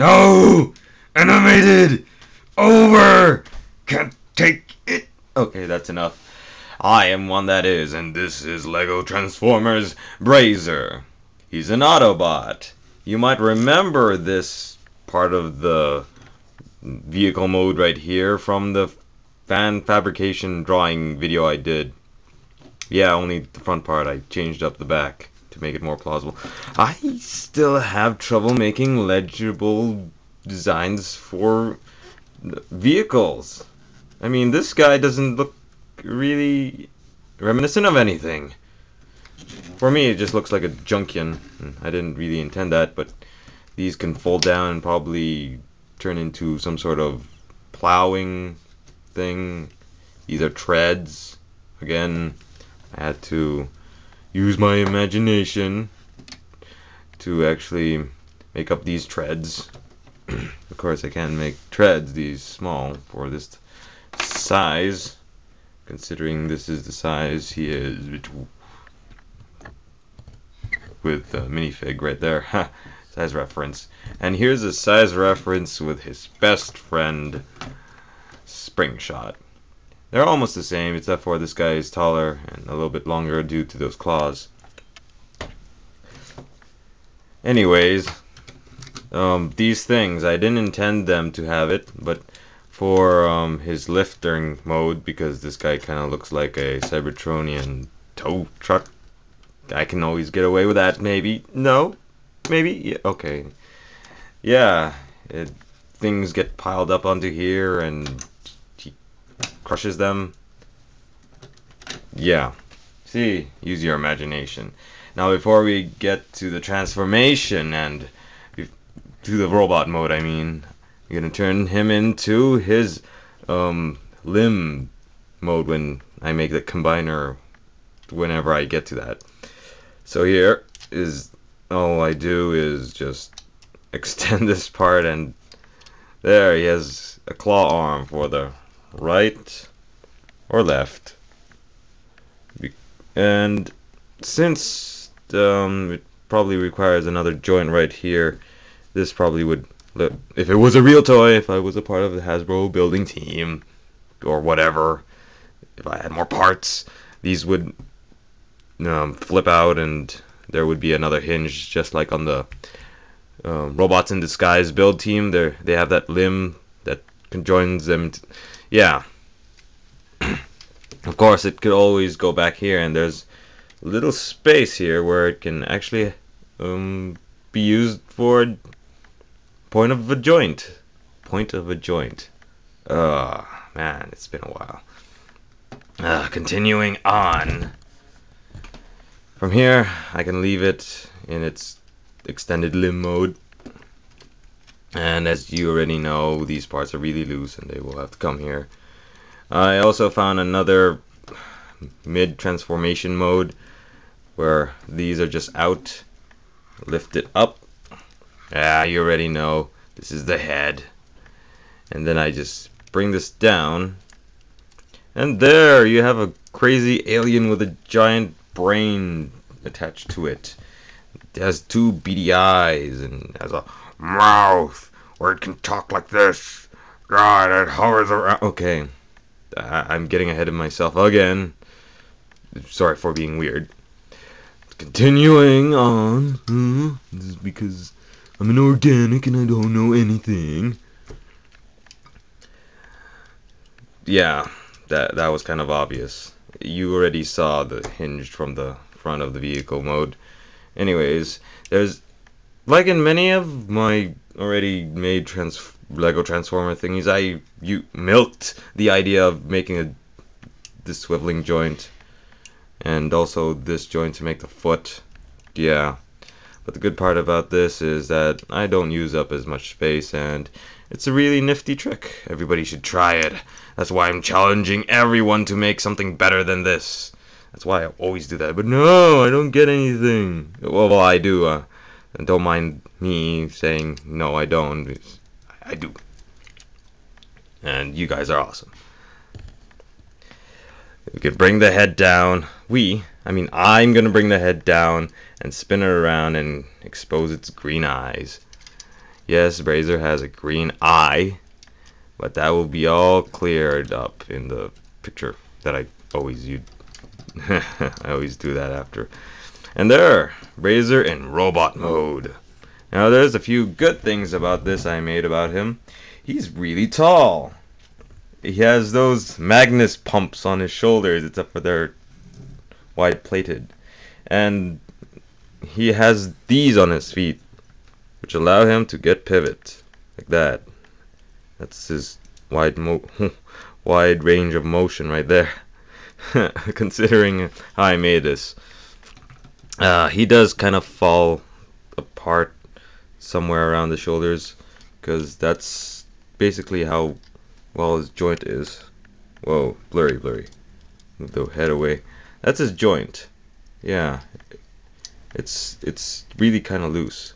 No! Animated! Over! Can't take it! Okay, that's enough. I am one that is, and this is LEGO Transformers Brazer. He's an Autobot. You might remember this part of the vehicle mode right here from the fan fabrication drawing video I did. Yeah, only the front part. I changed up the back to make it more plausible. I still have trouble making legible designs for vehicles. I mean, this guy doesn't look really reminiscent of anything. For me, it just looks like a Junkion. I didn't really intend that, but these can fold down and probably turn into some sort of plowing thing. These are treads. Again, I had to use my imagination to actually make up these treads. Of course, I can't make treads these small for this size, considering this is the size he is with the minifig right there. Size reference. And here's a size reference with his best friend, Springshot. They're almost the same, except for this guy is taller and a little bit longer due to those claws. Anyways, these things, I didn't intend them to have it, but for his lifting mode, because this guy kind of looks like a Cybertronian tow truck, I can always get away with that, maybe. No? Maybe? Yeah, okay. Yeah, things get piled up onto here and he crushes them. Yeah. See, use your imagination. Now, before we get to the transformation and to the robot mode, I mean, I'm gonna turn him into his limb mode when I make the combiner, whenever I get to that. So here is, all I do is just extend this part, and there he has a claw arm for the right or left. And since it probably requires another joint right here, this probably would, if it was a real toy, if I was a part of the Hasbro building team or whatever, if I had more parts, these would flip out and there would be another hinge, just like on the Robots in Disguise build team. They have that limb that conjoins them. Yeah. Of course, it could always go back here, and there's a little space here where it can actually be used for point of a joint. Point of a joint. Man, it's been a while. Continuing on. From here, I can leave it in its extended limb mode. And as you already know, these parts are really loose and they will have to come here. I also found another mid-transformation mode where these are just out. Lift it up. Yeah, you already know. This is the head. And then I just bring this down. And there you have a crazy alien with a giant brain attached to it. It has two beady eyes and has a mouth where it can talk like this. God, it hovers around. Okay, I'm getting ahead of myself again. Sorry for being weird. Continuing on. This is because I'm an organic and I don't know anything. Yeah, that was kind of obvious. You already saw the hinge from the front of the vehicle mode. Anyways, there's, like in many of my already made Lego Transformer thingies, you milked the idea of making this swiveling joint, and also this joint to make the foot. Yeah, but the good part about this is that I don't use up as much space, and it's a really nifty trick. Everybody should try it. That's why I'm challenging everyone to make something better than this. That's why I always do that. But no, I don't get anything. Well, I do. And don't mind me saying no, I don't. I do. And you guys are awesome. We could bring the head down. I'm going to bring the head down and spin it around and expose its green eyes. Yes, Brazer has a green eye, but that will be all cleared up in the picture that I always use. I always do that after. And there, Brazer in robot mode. Now there's a few good things about this I made about him. He's really tall. He has those Magnus pumps on his shoulders, except for they're wide plated. And he has these on his feet, which allow him to get pivot like that. That's his wide range of motion right there. Considering how I made this, he does kind of fall apart somewhere around the shoulders, because that's basically how well his joint is. Whoa, blurry. Move the head away. That's his joint. Yeah, it's really kind of loose.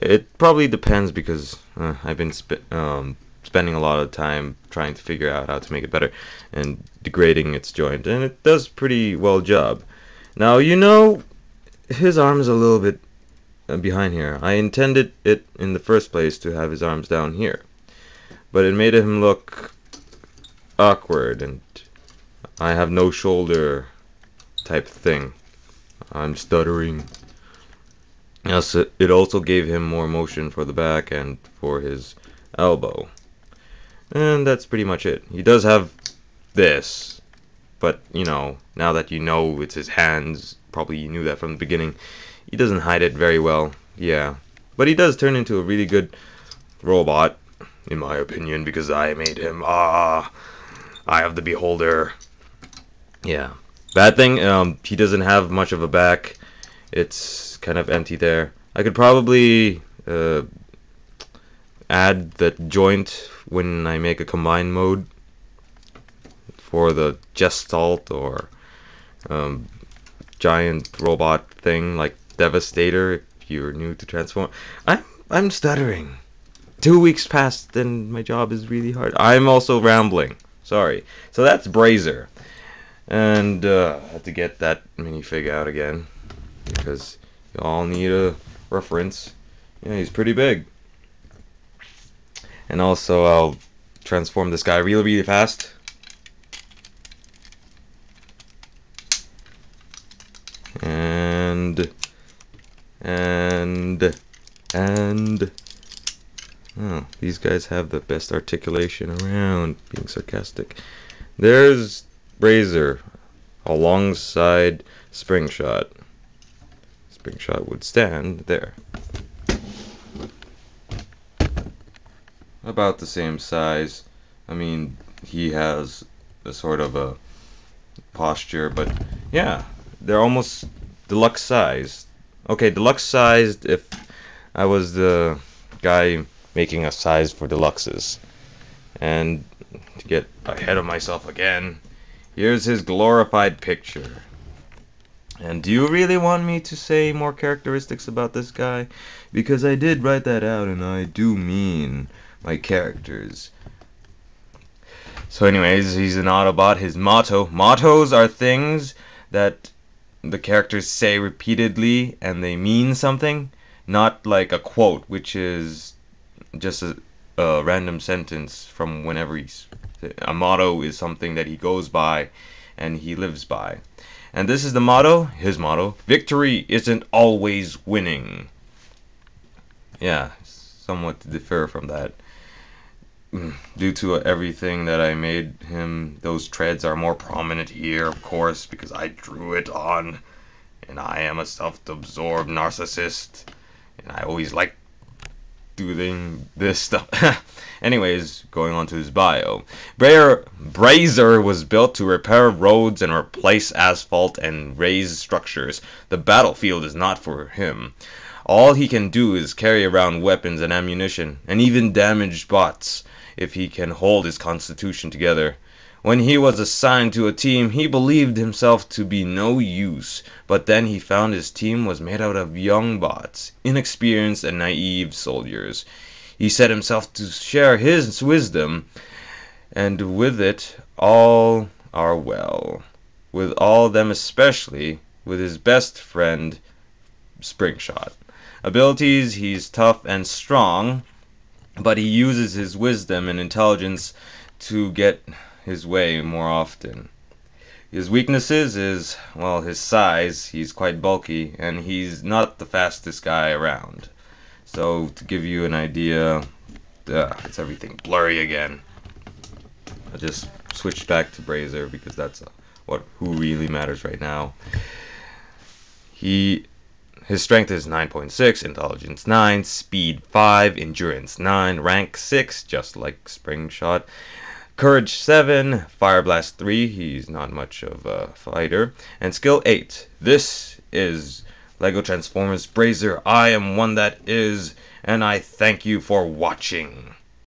It probably depends because I've been spending a lot of time trying to figure out how to make it better and degrading its joint, and it does pretty well job. Now, his arm is a little bit behind here. I intended it in the first place to have his arms down here, but it made him look awkward, and I have no shoulder type thing. I'm stuttering. Yes, it also gave him more motion for the back and for his elbow. And that's pretty much it. He does have this, but now that you know it's his hands, probably you knew that from the beginning, he doesn't hide it very well. Yeah, but he does turn into a really good robot, in my opinion, because I made him. Eye of the beholder. Yeah. Bad thing, he doesn't have much of a back. It's kind of empty there. I could probably add that joint when I make a combined mode for the Gestalt or giant robot thing like Devastator, if you're new to Transform. I'm stuttering. 2 weeks passed and my job is really hard. I'm also rambling. Sorry. So that's Brazer. And I had to get that minifig out again because you all need a reference. Yeah, he's pretty big. And also I'll transform this guy really fast. And oh, these guys have the best articulation around, being sarcastic. There's Brazer alongside Springshot. Springshot would stand there. About the same size. I mean, he has a sort of a posture, but yeah, they're almost deluxe sized. Okay, deluxe sized if I was the guy making a size for deluxes. And to get ahead of myself again, here's his glorified picture. And do you really want me to say more characteristics about this guy? Because I did write that out, and I do mean my characters. So anyways, he's an Autobot. His mottos are things that the characters say repeatedly and they mean something, not like a quote, which is just a random sentence from whenever a motto is something that he goes by and he lives by. And this is the motto, his motto: victory isn't always winning. Yeah, somewhat to differ from that. Due to everything that I made him, those treads are more prominent here, of course, because I drew it on, and I am a self-absorbed narcissist, and I always like doing this stuff. Anyways, going on to his bio. Brazer was built to repair roads and replace asphalt and raise structures. The battlefield is not for him. All he can do is carry around weapons and ammunition, and even damaged bots, if he can hold his constitution together. When he was assigned to a team, he believed himself to be no use, but then he found his team was made out of young bots, inexperienced and naive soldiers. He set himself to share his wisdom, and with it all are well. With all them especially, with his best friend, Springshot. Abilities, he's tough and strong, but he uses his wisdom and intelligence to get his way more often. His weaknesses is, well, his size. He's quite bulky, and he's not the fastest guy around. So, to give you an idea, it's everything blurry again. I just switched back to Brazer because that's who really matters right now. His strength is 9.6, intelligence 9, speed 5, endurance 9, rank 6, just like Spring Shot, courage 7, fire blast 3, he's not much of a fighter, and skill 8. This is LEGO Transformers Brazer. I am one that is, and I thank you for watching.